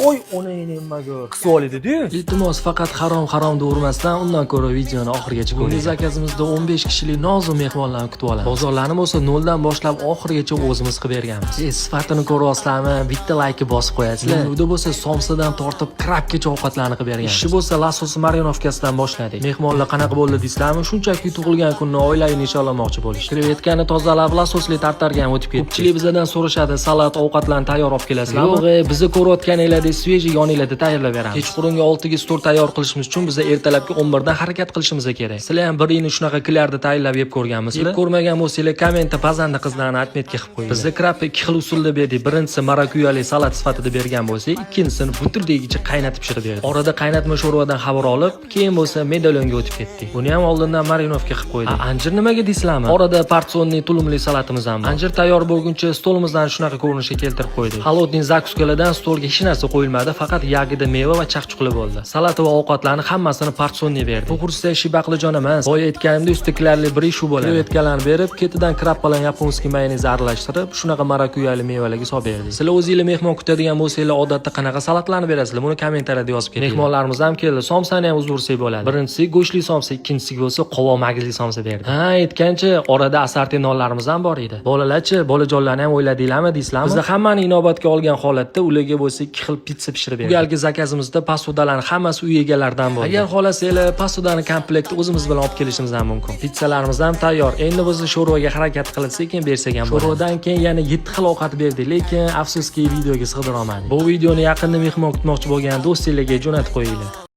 Oy, ona nimaga qisib oladi-ku. Iltimos faqat harom-haromda urmasdan undan ko'ra videoni oxirigacha ko'ring. Biz zakazimizda 15 kishilik nozu mehmonlarni kutib olamiz. Bozorlarni bo'lsa 0 dan boshlab oxirigacha o'zimiz qilib berganmiz. Sifatini ko'ryapsizlarmi? Bitta like bosib qo'yasizlar. Menüda bo'lsa somsadan tortib krabgacha ovqatlarni qilib berganmiz. Ishi bo'lsa Lasos Marionovkasidan boshladik. Mehmonlar qanaqa bo'ldi deysizlarmi? Shunchaki tug'ilgan kunni oilaviy nishonlamoqchi bo'lishdi. Krevetkani tozalab Lasosli tartarga ham o'tib ketdi. Ko'pchilik bizdan so'rashadi, salat ovqatlarni tayyor olib kelasizlarmi? Yo'q, bizni ko'rayotganinglardek svejiy yoninglarda tayyorlab beramiz. Kechqurunga 6 ga stor tayyor qilishimiz uchun biza ertalabki 11 dan harakat qilishimiz kerak. Sizlar ham birini shunaqa kilarda tayyorlab yeb ko'rganmisizlar? Yeb ko'rmagan bo'lsanglar kommentda pazanda qizlarni atmetga qilib qo'ying. Bizda krabni 2 xil usulda berdik. Birinchisi marakuyali salat sifatida bergan bo'lsak, ikkinchisini buterdegicha qaynatib pishirib berdik. Orada qaynatma sho'rvadan xabar olib, keyin bo'lsa medalyonga o'tib ketdik. Buni ham oldindan marinovga qilib qo'ydik. Anjir nimaga deysizlarmi? Orada porsionli tulumli salatimiz ham bor. Anjir tayyor bo'lguncha stolimizdan shunaqa ko'rinishga keltirib qo'ydik. Холодный zakuskalardan stolga hech narsa qo'yilmadi, faqat yagida meva va chaqchuqlar bo'ldi. Salat va ovqatlarni hammasini porsionli berdik. To'g'risi shi baqlajon emas. Boya aytganimda ustikilarli bir ish bo'ladi. Krevetkalarni berib, ketidan krab bilan yaponskiy mayonez aralashtirib, shunaqa marakuyali mevalarga solib berdik. Sizlar o'zingizlar mehmon kutadigan bo'lsanglar, odatda qanaqa salatlarni berasizlar? Buni kommentariyada yozib keting. Mehmonlarimiz ham keldi. Somsani ham uzursak bo'ladi. Birinchisi go'shtli somsa, ikkinchisi bo'lsa qovoq magizli somsa berdi. Ha, aytgancha orada asarti nonlarimiz ham bor edi. Bolalarchi, bolajonlarni ham o'yladinglarmi deysizlarmi? Bizda hammani inobatga olgan holatda ularga bo'lsa 2 xil pitsa pishirib berdik. Bu galgi zakazimizda posudalarning hammasi uy egalaridan bo'ldi. Agar xohlasanglar, posudani komplektni o'zimiz bilan olib kelishimiz ham mumkin. Pitsalarimiz ham tayyor. Endi biz sho'rvaga harakat qilib sekin bersak ham bo'ladi. Sho'rvadan keyin yana 7 xil ovqat berdik, lekin afsuski videoga sig'dira olmadik. Bu videoni yaqinda mehmon kutmoqchi bo'lgan do'stinglarga jo'natib qo'yinglar.